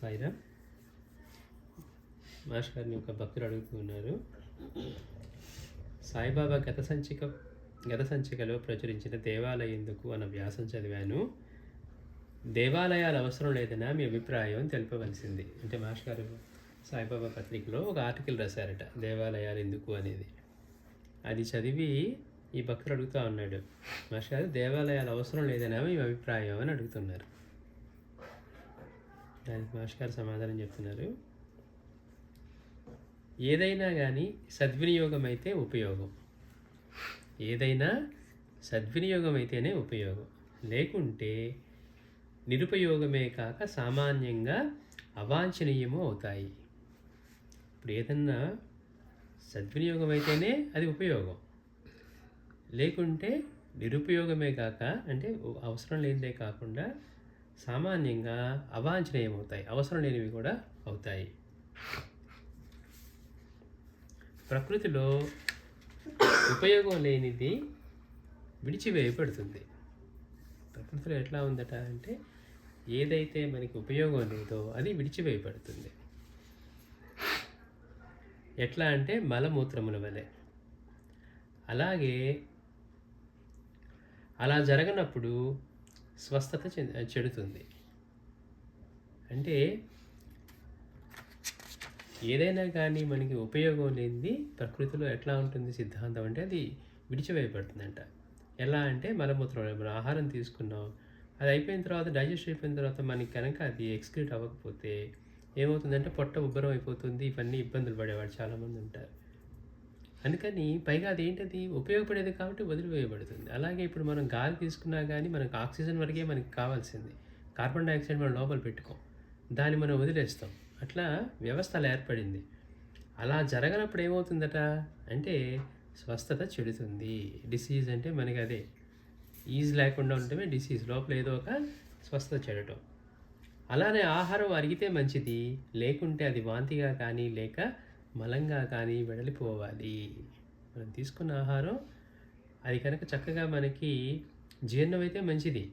Sairam. Master గారిని ఒక భక్తులు అడుగుతూ ఉన్నారు. సాయిబాబా గత సంచికలో ప్రచురించిన దేవాలయం ఎందుకు అన్న వ్యాసం చదివాను. దేవాలయాలు అవసరం లేదన్నా మీ అభిప్రాయం తెలుపవలసింది. అంటే మాస్టర్ గారు సాయిబాబా పత్రికలో ఒక ఆర్టికల్ రాశారట, దేవాలయాలు ఎందుకు అనేది. అది చదివి ఈ భక్తులు అడుగుతూ ఉన్నాడు, మాస్టర్ గారు దేవాలయాలు అవసరం లేదన్నా మీ అభిప్రాయం అని అడుగుతున్నారు. దానికి మాస్టర్ గారు సమాధానం చెప్తున్నారు, ఏదైనా కానీ సద్వినియోగం అయితే ఉపయోగం. ఏదైనా సద్వినియోగం అయితేనే ఉపయోగం, లేకుంటే నిరుపయోగమే కాక సామాన్యంగా అవాంఛనీయము అవుతాయి. ఇప్పుడు ఏదన్నా సద్వినియోగం అయితేనే అది ఉపయోగం, లేకుంటే నిరుపయోగమే కాక అంటే అవసరం లేనిదే కాకుండా సామాన్యంగా అవాంఛనీయమవుతాయి, అవసరం లేనివి కూడా అవుతాయి. ప్రకృతిలో ఉపయోగం లేనిది విడిచివేయబడుతుంది. ప్రకృతిలో ఎట్లా ఉందట అంటే ఏదైతే మనకి ఉపయోగం లేదో అది విడిచివేయబడుతుంది. ఎట్లా అంటే మలమూత్రముల వలె. అలాగే అలా జరగనప్పుడు స్వస్థత చెడుతుంది. అంటే ఏదైనా కానీ మనకి ఉపయోగం లేనిది ప్రకృతిలో ఎట్లా ఉంటుంది సిద్ధాంతం అంటే అది విడిచివేయబడుతుందంట. ఎలా అంటే మలమూత్రం, మనం ఆహారం తీసుకున్నాం, అది అయిపోయిన తర్వాత డైజెస్ట్ అయిపోయిన తర్వాత మనకి కనుక అది ఎక్స్క్రీట్ అవ్వకపోతే ఏమవుతుందంటే పొట్ట ఉబ్బరం అయిపోతుంది. ఇవన్నీ ఇబ్బందులు పడేవాడు చాలామంది ఉంటారు. అందుకని పైగా అదేంటది ఉపయోగపడేది కాబట్టి వదిలివేయబడుతుంది. అలాగే ఇప్పుడు మనం గాలి తీసుకున్నా కానీ మనకు ఆక్సిజన్ వరకే మనకి కావాల్సింది, కార్బన్ డైఆక్సైడ్ మనం లోపల పెట్టుకోం, దాన్ని మనం వదిలేస్తాం. అట్లా వ్యవస్థ అలా ఏర్పడింది. అలా జరగనప్పుడు ఏమవుతుందట అంటే స్వస్థత చెడుతుంది. డిసీజ్ అంటే మనకి అదే, ఈజ్ లేకుండా ఉండటమే డిసీజ్, లోపల ఏదో ఒక స్వస్థత చెడటం. అలానే ఆహారం అరిగితే మంచిది, లేకుంటే అది వాంతిగా కానీ లేక మలంగా కానీ వెడలిపోవాలి. మనం తీసుకున్న ఆహారం అది కనుక చక్కగా మనకి జీర్ణమైతే మంచిది,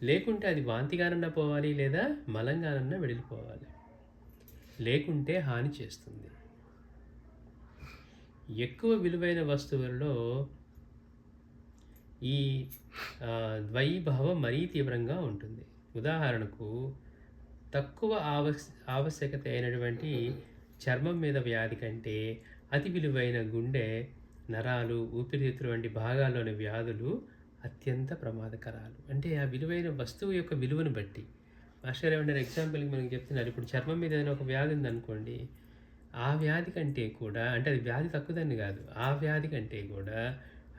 లేకుంటే అది వాంతిగానన్నా పోవాలి లేదా మలంగానన్నా వెడలిపోవాలి, లేకుంటే హాని చేస్తుంది. ఎక్కువ విలువైన వస్తువులలో ఈ ద్వైభావం మరీ తీవ్రంగా ఉంటుంది. ఉదాహరణకు తక్కువ ఆవశ్యకత అయినటువంటి చర్మం మీద వ్యాధి కంటే అతి విలువైన గుండె, నరాలు, ఊపిరితిత్తులు వంటి భాగాల్లోని వ్యాధులు అత్యంత ప్రమాదకరాలు. అంటే ఆ విలువైన వస్తువు యొక్క విలువను బట్టి. మాస్టర్ ఏమంటారు, ఎగ్జాంపుల్కి మనకి చెప్తున్నారు, ఇప్పుడు చర్మం మీద ఏదైనా ఒక వ్యాధి ఉందనుకోండి, ఆ వ్యాధి కంటే కూడా, అంటే అది వ్యాధి తక్కువదని కాదు, ఆ వ్యాధి కంటే కూడా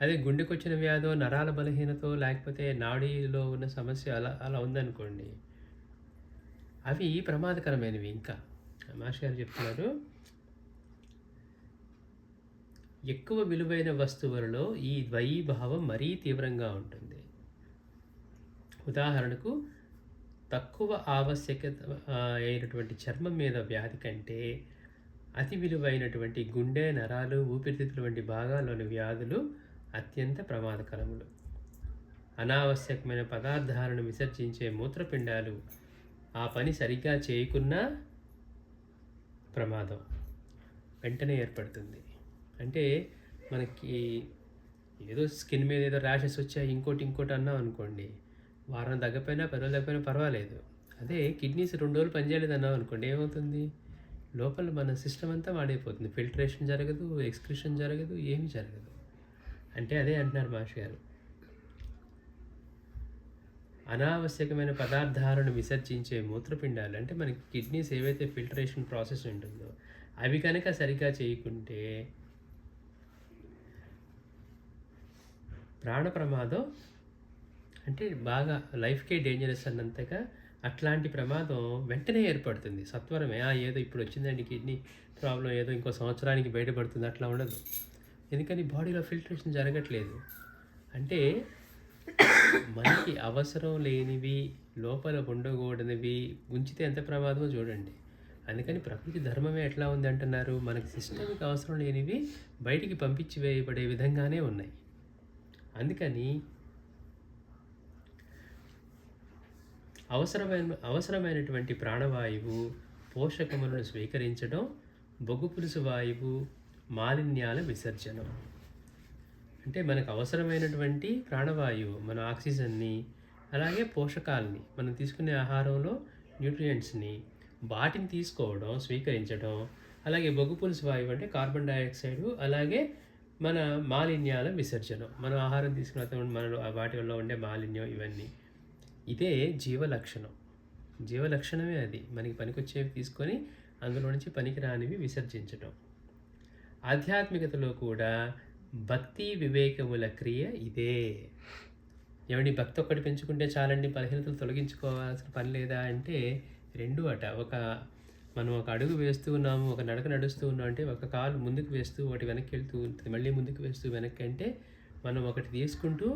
అదే గుండెకు వచ్చిన వ్యాధో, నరాల బలహీనతో, లేకపోతే నాడీలో ఉన్న సమస్య అలా అలా ఉందనుకోండి, అవి ప్రమాదకరమైనవి. ఇంకా మాస్టర్ గారు చెప్తున్నారు, ఎక్కువ విలువైన వస్తువులలో ఈ ద్వైభావం మరీ తీవ్రంగా ఉంటుంది. ఉదాహరణకు తక్కువ ఆవశ్యకత అయినటువంటి చర్మం మీద వ్యాధి కంటే అతి విలువైనటువంటి గుండె, నరాలు, ఊపిరితిత్తులు వంటి భాగాల్లోని వ్యాధులు అత్యంత ప్రమాదకరములు. అనావశ్యకమైన పదార్థాలను విసర్జించే మూత్రపిండాలు ఆ పని సరిగ్గా చేయకున్నా ప్రమాదం వెంటనే ఏర్పడుతుంది. అంటే మనకి ఏదో స్కిన్ మీద ఏదో ర్యాషెస్ వచ్చాయి, ఇంకోటి అన్నాం అనుకోండి, వారం తగ్గపోయినా 10 రోజులు తగ్గపోయినా పర్వాలేదు. అదే కిడ్నీస్ 2 రోజులు పనిచేయలేదు అన్నాం అనుకోండి, ఏమవుతుంది, లోపల మన సిస్టమ్ అంతా వాడైపోతుంది, ఫిల్టరేషన్ జరగదు, ఎక్స్క్రిషన్ జరగదు, ఏమీ జరగదు. అంటే అదే అంటున్నారు మాస్టర్ గారు, అనావశ్యకమైన పదార్థాలను విసర్జించే మూత్రపిండాలు, అంటే మనకి కిడ్నీస్ ఏవైతే ఫిల్టరేషన్ ప్రాసెస్ ఉంటుందో అవి కనుక సరిగ్గా చేయకుంటే ప్రాణ ప్రమాదం, అంటే బాగా లైఫ్కే డేంజరస్ అన్నంతగా అట్లాంటి ప్రమాదం వెంటనే ఏర్పడుతుంది సత్వరమే. ఏదో ఇప్పుడు వచ్చిందండి కిడ్నీ ప్రాబ్లం, ఏదో ఇంకో సంవత్సరానికి బయటపడుతుంది, అట్లా ఉండదు. ఎందుకని బాడీలో ఫిల్టరేషన్ జరగట్లేదు. అంటే మనకి అవసరం లేనివి, లోపల ఉండకూడనివి ఉంచితే ఎంత ప్రమాదమో చూడండి. అందుకని ప్రకృతి ధర్మమే ఎట్లా ఉంది అంటున్నారు, మనకి సిస్టమ్కి అవసరం లేనివి బయటికి పంపించి వేయబడే విధంగానే ఉన్నాయి. అందుకని అవసరమైనటువంటి ప్రాణవాయువు, పోషకములను స్వీకరించడం, బొగ్గు పులుసు వాయువు, మాలిన్యాల విసర్జనం. అంటే మనకు అవసరమైనటువంటి ప్రాణవాయువు, మన ఆక్సిజన్ని, అలాగే పోషకాలని, మనం తీసుకునే ఆహారంలో న్యూట్రియంట్స్ని, వాటిని తీసుకోవడం, స్వీకరించడం, అలాగే బొగ్గు పులుసు వాయువు అంటే కార్బన్ డైఆక్సైడు, అలాగే మన మాలిన్యాల విసర్జనం, మనం ఆహారం తీసుకున్న మనలో వాటి వల్ల ఉండే మాలిన్యం, ఇవన్నీ. ఇదే జీవలక్షణం. జీవలక్షణమే అది. మనకి పనికొచ్చేవి తీసుకొని అందులో నుంచి పనికిరానివి విసర్జించటం. ఆధ్యాత్మికతలో కూడా భక్తి వివేకముల క్రియ ఇదే. ఏమండి, భక్తి ఒక్కటి పెంచుకుంటే చాలండి, బలహీనతలు తొలగించుకోవాల్సిన పని లేదా అంటే రెండు అట. మనం ఒక అడుగు వేస్తూ ఉన్నాము, ఒక నడక నడుస్తూ ఉన్నాం అంటే ఒక కాలు ముందుకు వేస్తూ ఒకటి వెనక్కి వెళ్తూ ఉంటుంది, మళ్ళీ ముందుకు వేస్తూ వెనక్కి. అంటే మనం ఒకటి తీసుకుంటూ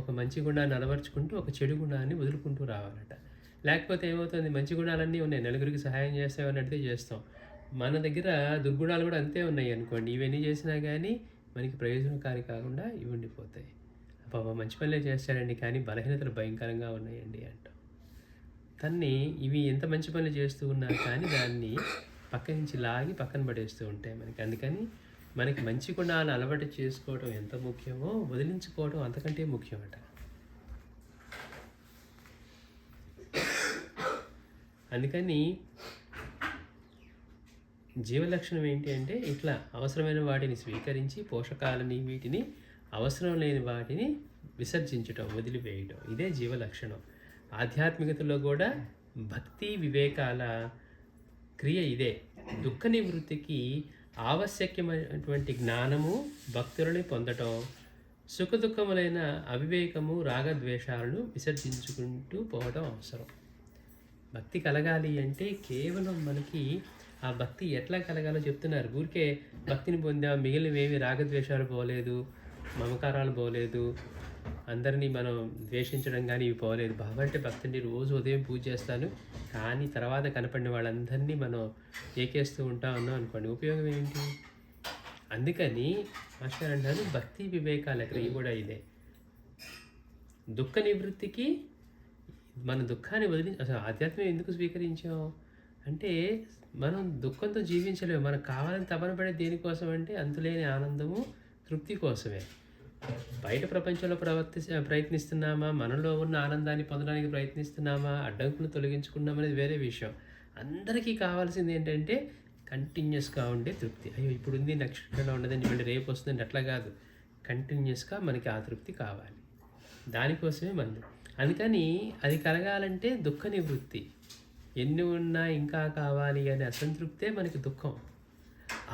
ఒక మంచి గుణాన్ని అలవర్చుకుంటూ ఒక చెడు గుణాన్ని వదులుకుంటూ రావాలట. లేకపోతే ఏమవుతుంది, మంచి గుణాలన్నీ ఉన్నాయి, నలుగురికి సహాయం చేస్తామని అడిగితే చేస్తాం. మన దగ్గర దుర్గుణాలు కూడా అంతే ఉన్నాయి అనుకోండి, ఇవన్నీ చేసినా కానీ మనకి ప్రయోజనకారి కాకుండా ఇవి ఉండిపోతాయి. పాపం మంచి పనులే చేస్తాడండి కానీ బలహీనతలు భయంకరంగా ఉన్నాయండి అంటాం. తన్ని ఇవి ఎంత మంచి పనులు చేస్తూ ఉన్నా కానీ దాన్ని పక్క నుంచి లాగి పక్కన పడేస్తూ ఉంటాయి మనకి. అందుకని మనకి మంచి గుణాలు అలవాటు చేసుకోవడం ఎంత ముఖ్యమో వదిలించుకోవడం అంతకంటే ముఖ్యమట. అందుకని జీవలక్షణం ఏంటి అంటే ఇట్లా అవసరమైన వాటిని స్వీకరించి పోషకాలని, వీటిని అవసరం లేని వాటిని విసర్జించటం, వదిలివేయటం, ఇదే జీవలక్షణం. ఆధ్యాత్మికతలో కూడా భక్తి వివేకాల క్రియ ఇదే. దుఃఖ నివృత్తికి ఆవశ్యకమైనటువంటి జ్ఞానము, భక్తులని పొందటం, సుఖదుఖములైన అవివేకము, రాగద్వేషాలను విసర్జించుకుంటూ పోవడం అవసరం. భక్తి కలగాలి అంటే కేవలం మనకి ఆ భక్తి ఎట్లా కలగాలో చెప్తున్నారు. ఊరికే భక్తిని పొందాం, మిగిలినవేవి రాగద్వేషాలు పోలేదు, మమకారాలు పోలేదు, అందరినీ మనం ద్వేషించడం కానీ ఇవి పోలేదు. బాబా అంటే భక్తిని రోజు ఉదయం పూజ చేస్తాను కానీ తర్వాత కనపడిన వాళ్ళందరినీ మనం ఏకేస్తూ ఉంటాం అన్నాం అనుకోండి, ఉపయోగం ఏంటి? అందుకని మాస్టర్ అంటారు భక్తి వివేకాల క్రియ కూడా ఇదే. దుఃఖ నివృత్తికి మన దుఃఖాన్ని అసలు ఆధ్యాత్మికం ఎందుకు స్వీకరించాం అంటే మనం దుఃఖంతో జీవించలేము. మనకు కావాలని తపన పడే దేనికోసం అంటే అంతులేని ఆనందము, తృప్తి కోసమే. బయట ప్రపంచంలో ప్రయత్నిస్తున్నామా, మనలో ఉన్న ఆనందాన్ని పొందడానికి ప్రయత్నిస్తున్నామా, అడ్డంకులు తొలగించుకున్నామనేది వేరే విషయం. అందరికీ కావాల్సింది ఏంటంటే కంటిన్యూస్గా ఉండే తృప్తి. అయ్యో ఇప్పుడు ఉంది, నెక్స్ట్లో ఉండదండి, మళ్ళీ రేపు వస్తుందండి, అట్లా కాదు. కంటిన్యూస్గా మనకి ఆ తృప్తి కావాలి, దానికోసమే మంది. అందుకని అది కలగాలంటే దుఃఖ నివృత్తి. ఎన్ని ఉన్నా ఇంకా కావాలి అనే అసంతృప్తే మనకి దుఃఖం.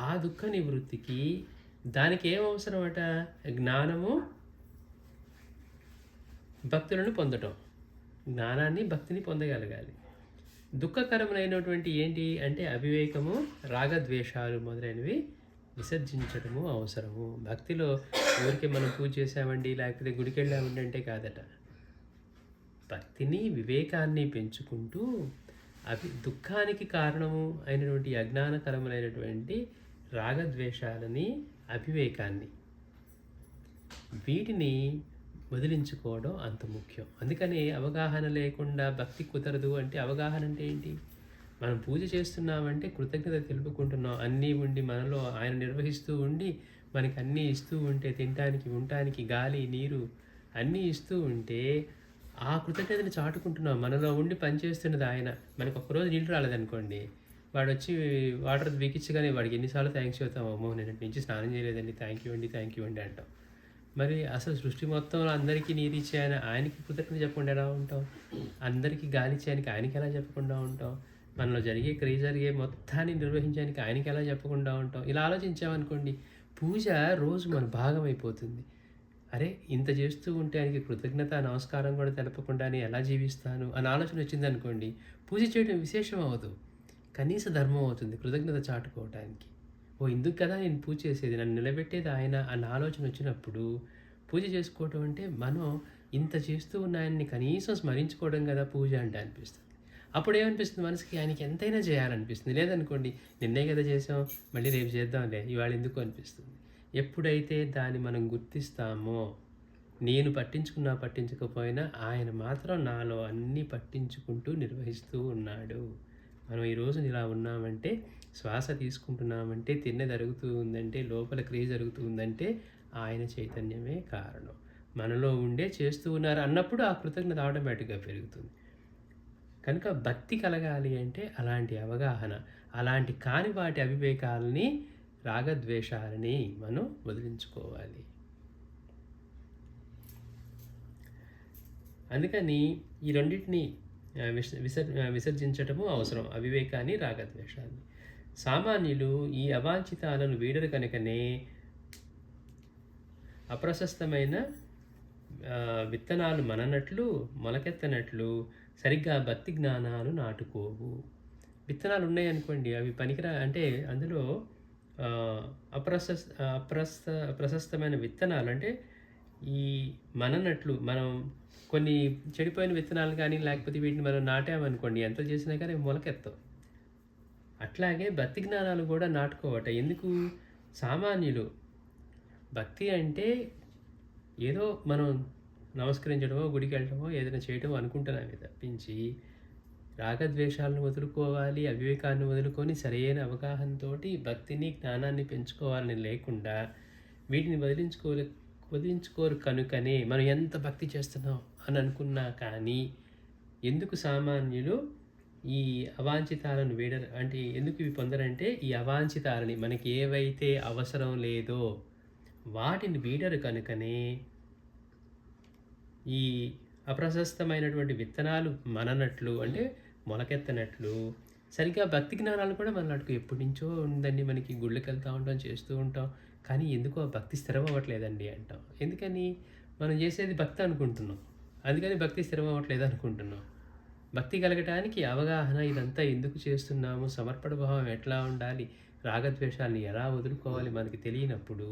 ఆ దుఃఖ నివృత్తికి దానికి ఏం అవసరం అట? జ్ఞానము, భక్తులను పొందటం. జ్ఞానాన్ని, భక్తిని పొందగలగాలి. దుఃఖకరములైనటువంటి ఏంటి అంటే అవివేకము, రాగద్వేషాలు మొదలైనవి విసర్జించడము అవసరము. భక్తిలో ఊరికే మనం పూజ చేసామండి, లేకపోతే గుడికి వెళ్ళామండి అంటే కాదట. భక్తిని, వివేకాన్ని పెంచుకుంటూ దుఃఖానికి కారణము అయినటువంటి అజ్ఞానకరములైనటువంటి రాగద్వేషాలని, అవివేకాన్ని, వీటిని వదిలించుకోవడం అంత ముఖ్యం. అందుకని అవగాహన లేకుండా భక్తి కుదరదు అంటే, అవగాహన అంటే ఏంటి? మనం పూజ చేస్తున్నామంటే కృతజ్ఞత తెలుపుకుంటున్నాం. అన్నీ ఉండి మనలో ఆయన నిర్వహిస్తూ ఉండి మనకి అన్నీ ఇస్తూ ఉంటే, తినటానికి, ఉండటానికి గాలి, నీరు అన్నీ ఇస్తూ ఉంటే ఆ కృతజ్ఞతని చాటుకుంటున్నాం. మనలో ఉండి పనిచేస్తున్నది ఆయన. మనకు ఒక్కరోజు నీళ్ళు రాలేదనుకోండి, వాడు వచ్చి వాటర్ వీకిచ్చగానే వాడికి ఎన్నిసార్లు థ్యాంక్స్ చెబుతాము. అమ్మో నేను నుంచి స్నానం చేయలేదండి, థ్యాంక్ యూ అండి అంటాం. మరి అసలు సృష్టి మొత్తంలో అందరికీ నీరు ఇచ్చే ఆయనకి కృతజ్ఞత చెప్పకుండా ఎలా ఉంటాం? అందరికీ గాలి ఇచ్చేయడానికి ఆయనకి ఎలా చెప్పకుండా ఉంటాం? మనలో జరిగే మొత్తాన్ని నిర్వహించడానికి ఆయనకి ఎలా చెప్పకుండా ఉంటాం? ఇలా ఆలోచించామనుకోండి, పూజ రోజు మన భాగం అయిపోతుంది. అరే ఇంత చేస్తూ ఉంటే ఆయనకి కృతజ్ఞత, నమస్కారం కూడా తెలపకుండానే ఎలా జీవిస్తాను అని ఆలోచన వచ్చిందనుకోండి, పూజ చేయడం విశేషం అవ్వదు, కనీస ధర్మం అవుతుంది కృతజ్ఞత చాటుకోవటానికి. ఓ ఇందుకు కదా నేను పూజ చేసేది, నన్ను నిలబెట్టేది ఆయన అన్న ఆలోచన వచ్చినప్పుడు పూజ చేసుకోవటం అంటే మనం ఇంత చేస్తూ ఉన్న ఆయన్ని కనీసం స్మరించుకోవడం కదా పూజ అంటే అనిపిస్తుంది. అప్పుడు ఏమనిపిస్తుంది మనసుకి, ఆయనకి ఎంతైనా చేయాలనిపిస్తుంది. లేదనుకోండి, నిన్నే కదా చేసాం, మళ్ళీ రేపు చేద్దాంలే, ఇవాళ ఎందుకు అనిపిస్తుంది. ఎప్పుడైతే దాన్ని మనం గుర్తిస్తామో నేను పట్టించుకున్నా పట్టించకపోయినా ఆయన మాత్రం నాలో అన్నీ పట్టించుకుంటూ నిర్వహిస్తూ ఉన్నాడు. మనం ఈరోజు ఇలా ఉన్నామంటే, శ్వాస తీసుకుంటున్నామంటే, తిన్నది జరుగుతూ ఉందంటే, లోపల క్రియ జరుగుతూ ఉందంటే ఆయన చైతన్యమే కారణం. మనలో ఉండే చేస్తూ ఉన్నారు అన్నప్పుడు ఆ కృతజ్ఞత ఆటోమేటిక్‌గా పెరుగుతుంది. కనుక భక్తి కలగాలి అంటే అలాంటి అవగాహన, అలాంటి కాని వాటి అవివేకాలని, రాగద్వేషాలని మనం వదిలించుకోవాలి. అందుకని ఈ రెండిటిని విసర్జించటము అవసరం. అవివేకాన్ని, రాగద్వేషాన్ని. సామాన్యులు ఈ అవాంఛితాలను వీడరు కనుకనే అప్రశస్తమైన విత్తనాలు మననట్లు, మొలకెత్తనట్లు సరిగ్గా భక్తి జ్ఞానాలు నాటుకోవు. విత్తనాలు ఉన్నాయనుకోండి, అవి అంటే అందులో ప్రశస్తమైన విత్తనాలు అంటే ఈ మననట్లు మనం కొన్ని చెడిపోయిన విత్తనాలు కానీ లేకపోతే వీటిని మనం నాటామనుకోండి, ఎంత చేసినా కానీ మొలకెత్తవు. అట్లాగే భక్తి జ్ఞానాలు కూడా నాటుకోవట. ఎందుకు? సామాన్యులు భక్తి అంటే ఏదో మనం నమస్కరించడమో, గుడికి వెళ్ళడమో, ఏదైనా చేయటమో అనుకుంటున్నామే తప్పించి రాగద్వేషాలను వదులుకోవాలి, అవివేకాన్ని వదులుకొని సరైన అవగాహనతోటి భక్తిని, జ్ఞానాన్ని పెంచుకోవాలని లేకుండా వీటిని వదిలించుకోరు కనుకనే మనం ఎంత భక్తి చేస్తున్నాం అని అనుకున్నా కానీ ఎందుకు సామాన్యులు ఈ అవాంఛితాలను అంటే ఎందుకు ఇవి పొందరంటే ఈ అవాంఛితాలని మనకి ఏవైతే అవసరం లేదో వాటిని వీడరు కనుకనే ఈ అప్రశస్తమైనటువంటి విత్తనాలు మననట్లు అంటే మొలకెత్తనట్లు సరిగ్గా భక్తి జ్ఞానాలు కూడా మనకు ఎప్పటి నుంచో ఉందండి. మనకి గుళ్ళకి వెళ్తూ ఉంటాం, చేస్తూ ఉంటాం, కానీ ఎందుకో భక్తి స్థిరం అవ్వట్లేదండి అంటాం. ఎందుకని? మనం చేసేది భక్తి అనుకుంటున్నాం, అందుకని భక్తి స్థిరం అవ్వట్లేదు అనుకుంటున్నాం. భక్తి కలగటానికి అవగాహన, ఇదంతా ఎందుకు చేస్తున్నాము, సమర్పణ భావం ఎట్లా ఉండాలి, రాగద్వేషాన్ని ఎలా వదులుకోవాలి మనకి తెలియనప్పుడు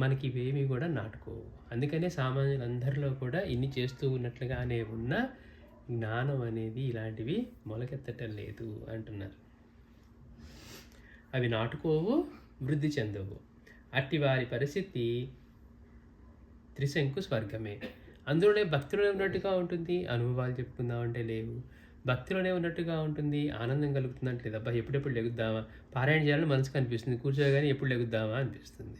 మనకి ఇవేమీ కూడా నాటుకోవు. అందుకనే సామాన్యులందరిలో కూడా ఇన్ని చేస్తూ ఉన్నట్లుగానే ఉన్న జ్ఞానం అనేది ఇలాంటివి మొలకెత్తటం లేదు అంటున్నారు. అవి నాటుకోవు, వృద్ధి చెందవు. అట్టి వారి పరిస్థితి త్రిశంకు స్వర్గమే. అందులోనే భక్తిలోనే ఉన్నట్టుగా ఉంటుంది, అనుభవాలు చెప్పుకుందామంటే లేవు. భక్తిలోనే ఉన్నట్టుగా ఉంటుంది, ఆనందం కలుగుతుందంటే లేదు. అబ్బా ఎప్పుడెప్పుడు లెగుద్దామా, పారాయణ చేయాలని మనసుకు అనిపిస్తుంది, కూర్చోగానే ఎప్పుడు లెగుద్దామా అనిపిస్తుంది.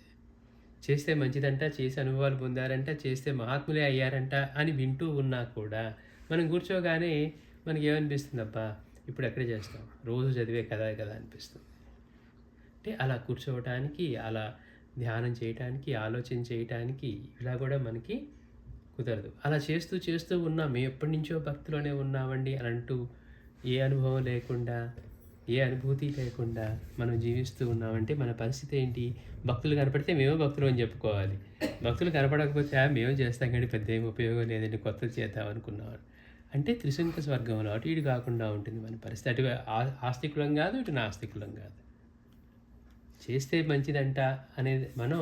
చేస్తే మంచిదంట, చేసి అనుభవాలు పొందారంట, చేస్తే మహాత్ములే అయ్యారంట అని వింటూ ఉన్నా కూడా మనం కూర్చోగానే మనకి ఏమనిపిస్తుంది, అబ్బా ఇప్పుడు ఎక్కడ చేస్తాం, రోజు చదివే కదా అనిపిస్తుంది. అంటే అలా కూర్చోవటానికి, అలా ధ్యానం చేయటానికి, ఆలోచన చేయటానికి ఇలా కూడా మనకి కుదరదు. అలా చేస్తూ ఉన్నాం, మేము ఎప్పటి నుంచో భక్తిలోనే ఉన్నామండి అని అంటూ ఏ అనుభవం లేకుండా, ఏ అనుభూతి లేకుండా మనం జీవిస్తూ ఉన్నామంటే మన పరిస్థితి ఏంటి? భక్తులు కనపడితే మేము భక్తులు అని చెప్పుకోవాలి, భక్తులు కనపడకపోతే మేము చేస్తాం కానీ పెద్ద ఏమి ఉపయోగం లేదండి, కొత్తది చేద్దాం అనుకున్నాం అంటే త్రిశంక స్వర్గంలో అటు ఇటు కాకుండా ఉంటుంది మన పరిస్థితి. అటు ఆస్తికులం కాదు, ఇటు నాస్తికులం కాదు. చేస్తే మంచిదంట అనేది మనం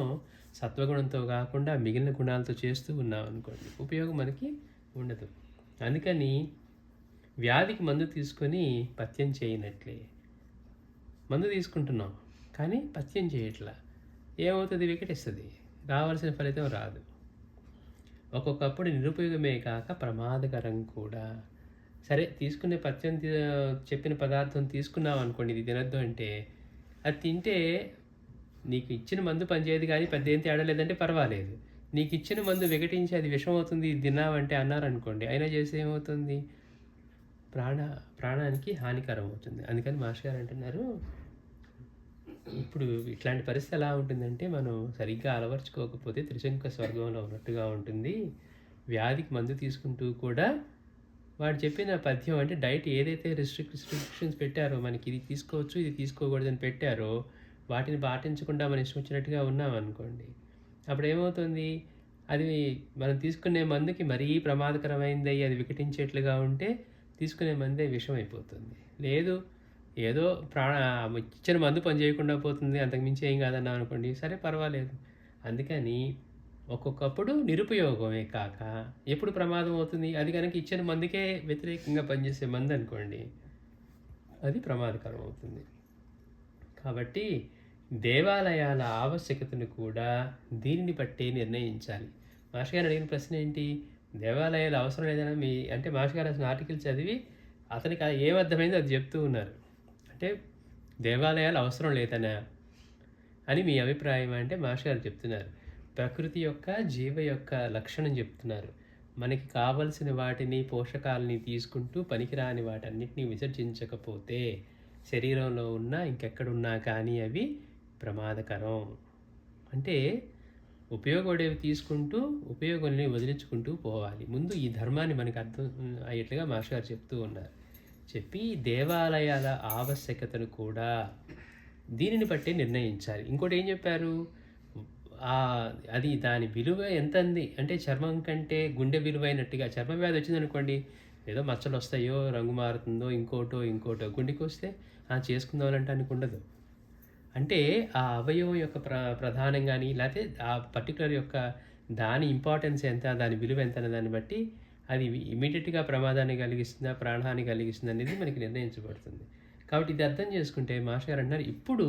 సత్వగుణంతో కాకుండా మిగిలిన గుణాలతో చేస్తూ ఉన్నాం అనుకోండి, ఉపయోగం మనకి ఉండదు. అందుకని వ్యాధికి మందు తీసుకొని పథ్యం చేయనట్లే. మందు తీసుకుంటున్నాం కానీ పథ్యం చేయట్లా, ఏమవుతుంది? వికటిస్తుంది, రావాల్సిన ఫలితం రాదు. ఒక్కొక్కప్పుడు నిరుపయోగమే కాక ప్రమాదకరం కూడా. సరే, తీసుకునే పథ్యం చెప్పిన పదార్థం తీసుకున్నాం అనుకోండి, ఇది తినద్దు అంటే అది తింటే నీకు ఇచ్చిన మందు పనిచేయదు కానీ పెద్ద ఏం తేడా లేదంటే పర్వాలేదు. నీకు ఇచ్చిన మందు వికటించి అది విషం అవుతుంది, ఇది తిన్నావంటే అన్నారనుకోండి, అయినా చేస్తే ఏమవుతుంది? ప్రాణానికి హానికరం అవుతుంది. అందుకని మాస్టర్ గారు అంటున్నారు, ఇప్పుడు ఇట్లాంటి పరిస్థితి ఎలా ఉంటుందంటే మనం సరిగ్గా అలవర్చుకోకపోతే త్రిశంక స్వర్గంలో ఉన్నట్టుగా ఉంటుంది. వ్యాధికి మందు తీసుకుంటూ కూడా వాడు చెప్పిన పథ్యం అంటే డైట్ ఏదైతే రిస్ట్రిక్షన్స్ పెట్టారో, మనకి ఇది తీసుకోవచ్చు, ఇది తీసుకోకూడదని పెట్టారో, వాటిని పాటించకుండా మనం ఇష్టం వచ్చినట్టుగా ఉన్నామనుకోండి, అప్పుడు ఏమవుతుంది? అది మనం తీసుకునే మందుకి మరీ ప్రమాదకరమైంది, అది వికటించేట్లుగా ఉంటే తీసుకునే మందే విషం అయిపోతుంది. లేదు, ఏదో ఇచ్చిన మందు పని చేయకుండా పోతుంది, అంతకుమించి ఏం కాదన్నా అనుకోండి, సరే పర్వాలేదు. అందుకని ఒక్కొక్కప్పుడు నిరుపయోగమే కాక ఎప్పుడు ప్రమాదం అవుతుంది? అది కనుక ఇచ్చిన మందుకే వ్యతిరేకంగా పనిచేసే మందు అనుకోండి, అది ప్రమాదకరం అవుతుంది. కాబట్టి దేవాలయాల ఆవశ్యకతను కూడా దీనిని బట్టే నిర్ణయించాలి. మాస్టర్ గారిని అడిగిన ప్రశ్న ఏంటి? దేవాలయాలు అవసరం లేదనా మీ అంటే మాస్టర్ గారు రాసిన ఆర్టికల్ చదివి అతనికి ఏమర్థమైందో అది చెప్తూ ఉన్నారు. అంటే దేవాలయాలు అవసరం లేదనా అని మీ అభిప్రాయం అంటే మాస్టర్ గారు చెప్తున్నారు. ప్రకృతి యొక్క జీవ యొక్క లక్షణం చెప్తున్నారు. మనకి కావలసిన వాటిని పోషకాలని తీసుకుంటూ పనికిరాని వాటన్నిటిని విసర్జించకపోతే శరీరంలో ఉన్నా ఇంకెక్కడున్నా కానీ అవి ప్రమాదకరం. అంటే ఉపయోగపడేవి తీసుకుంటూ ఉపయోగాన్ని వదిలించుకుంటూ పోవాలి. ముందు ఈ ధర్మాన్ని మనకు అర్థం అయ్యేట్లుగా మాస్టర్ గారు చెప్తూ ఉన్నారు. చెప్పి దేవాలయాల ఆవశ్యకతను కూడా దీనిని బట్టి నిర్ణయించాలి. ఇంకోటి ఏం చెప్పారు? అది దాని విలువ ఎంత అంది అంటే చర్మం కంటే గుండె విలువైనట్టుగా. చర్మ వ్యాధి వచ్చిందనుకోండి, ఏదో మచ్చలు వస్తాయో, రంగు మారుతుందో, ఇంకోటో గుండెకి వస్తే చేసుకుందాం అనటానికి ఉండదు. అంటే ఆ అవయవం యొక్క ప్రధానం కానీ లేకపోతే ఆ పర్టికులర్ యొక్క దాని ఇంపార్టెన్స్ ఎంత, దాని విలువ ఎంత అనే దాన్ని బట్టి అది ఇమీడియట్గా ప్రమాదాన్ని కలిగిస్తుందా, ప్రాణహాని కలిగిస్తుందా అనేది మనకి నిర్ణయించబడుతుంది. కాబట్టి ఇది అర్థం చేసుకుంటే మాస్టర్ గారు అంటున్నారు, ఇప్పుడు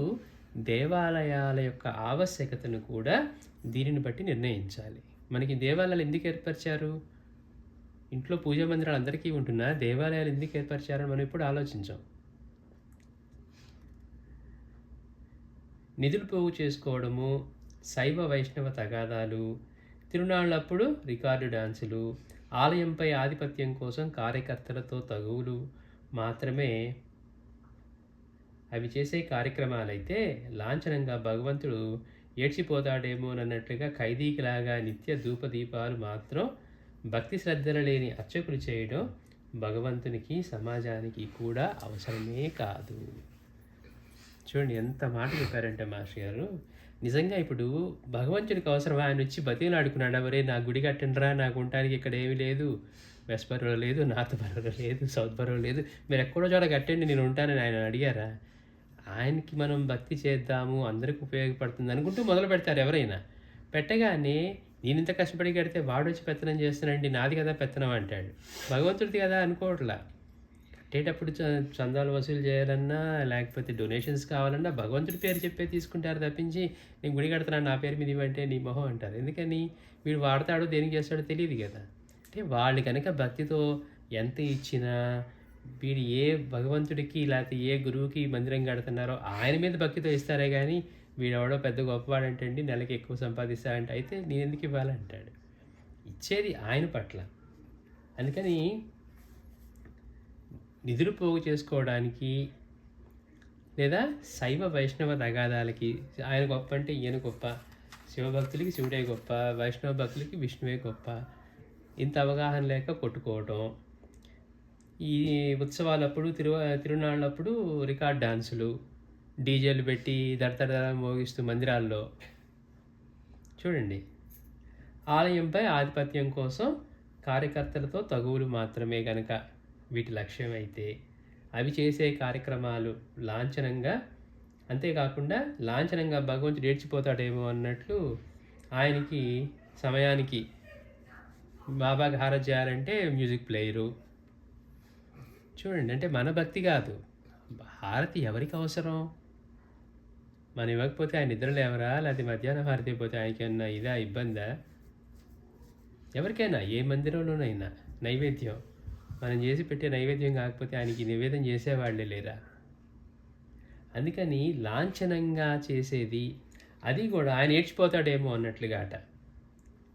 దేవాలయాల యొక్క ఆవశ్యకతను కూడా దీనిని బట్టి నిర్ణయించాలి. మనకి దేవాలయాలు ఎందుకు ఏర్పరిచారు? ఇంట్లో పూజా మందిరాలు అందరికీ ఉంటున్నా దేవాలయాలు ఎందుకు ఏర్పరిచారని మనం ఇప్పుడు ఆలోచించాం. నిధులు పోగు చేసుకోవడము, శైవ వైష్ణవ తగాదాలు, తిరునాళ్ళప్పుడు రికార్డు డాన్సులు, ఆలయంపై ఆధిపత్యం కోసం కార్యకర్తలతో తగువులు మాత్రమే అవి చేసే కార్యక్రమాలైతే లాంఛనంగా భగవంతుడు ఏడ్చిపోతాడేమోనన్నట్లుగా ఖైదీకిలాగా నిత్య ధూపదీపాలు మాత్రం భక్తి శ్రద్ధలు లేని అర్చకులు చేయడం భగవంతునికి సమాజానికి కూడా అవసరమే కాదు. చూడండి ఎంత మాట చెప్పారంటే మాస్టర్ గారు. నిజంగా ఇప్పుడు భగవంతుడికి అవసరం, ఆయన వచ్చి బతిలాడుకున్నాడు, ఎవరే నా గుడి కట్టండిరా, నాకు ఉండటానికి ఇక్కడ ఏమీ లేదు, వెస్ట్ బరోలో లేదు, నార్త్ బరోలో లేదు, సౌత్ బరోలో లేదు, మీరు ఎక్కడో చోట కట్టండి నేను ఉంటానని ఆయన అడిగారా? ఆయనకి మనం భక్తి చేద్దాము, అందరికి ఉపయోగపడుతుంది అనుకుంటూ మొదలు పెడతారు ఎవరైనా. పెట్టగానే నేను ఇంత కష్టపడి కడితే వాడు వచ్చి పెత్తనం చేస్తానండి, నాది కదా పెత్తనం అంటాడు. భగవంతుడిది కదా అనుకోవట్లా. కట్టేటప్పుడు చందాలు వసూలు చేయాలన్నా లేకపోతే డొనేషన్స్ కావాలన్నా భగవంతుడి పేరు చెప్పే తీసుకుంటారు తప్పించి నేను గుడి కడుతున్నాను నా పేరు మీద ఇవ్వంటే నీ మొహం అంటారు. ఎందుకని? వీడు వాడతాడో దేనికి చేస్తాడో తెలియదు కదా. అంటే వాళ్ళు కనుక భక్తితో ఎంత ఇచ్చినా వీడు ఏ భగవంతుడికి లేకపోతే ఏ గురువుకి మందిరం కడుతున్నారో ఆయన మీద భక్తితో ఇస్తారే కానీ వీడెవడో పెద్ద గొప్పవాడంటండి నెలకి ఎక్కువ సంపాదిస్తాడంటే అయితే నేను ఎందుకు ఇవ్వాలంటాడు. ఇచ్చేది ఆయన పట్ల. అందుకని నిధులు పోగు చేసుకోవడానికి లేదా శైవ వైష్ణవ తగాదాలకి ఆయన గొప్ప అంటే ఈయన గొప్ప, శివభక్తులకి శివుడే గొప్ప, వైష్ణవ భక్తులకి విష్ణువే గొప్ప, ఇంత అవగాహన లేక కొట్టుకోవటం, ఈ ఉత్సవాలప్పుడు తిరునాళ్ళప్పుడు రికార్డ్ డాన్సులు, డీజేలు పెట్టి దడదడ మోగిస్తూ మందిరాల్లో చూడండి. ఆలయంపై ఆధిపత్యం కోసం కార్యకర్తలతో తగువులు మాత్రమే కనుక వీటి లక్ష్యం అయితే అవి చేసే కార్యక్రమాలు లాంఛనంగా, అంతేకాకుండా లాంఛనంగా భగవంతుడు ఏడ్చిపోతాడేమో అన్నట్లు ఆయనకి సమయానికి బాబాకి హారతి చేయాలంటే మ్యూజిక్ ప్లేయరు. చూడండి, అంటే మన భక్తి కాదు, హారతి ఎవరికి అవసరం? మనం ఇవ్వకపోతే ఆయన నిద్ర లేవరా, లేకపోతే మధ్యాహ్నం హారతి అయిపోతే ఆయనకైనా ఇదా ఇబ్బందా? ఎవరికైనా ఏ మందిరంలోనైనా నైవేద్యం మనం చేసి పెట్టే నైవేద్యం కాకపోతే ఆయనకి నివేదన చేసేవాళ్ళే లేరా? అందుకని లాంఛనంగా చేసేది అది కూడా ఆయన ఏడ్చిపోతాడేమో అన్నట్లుగా అట.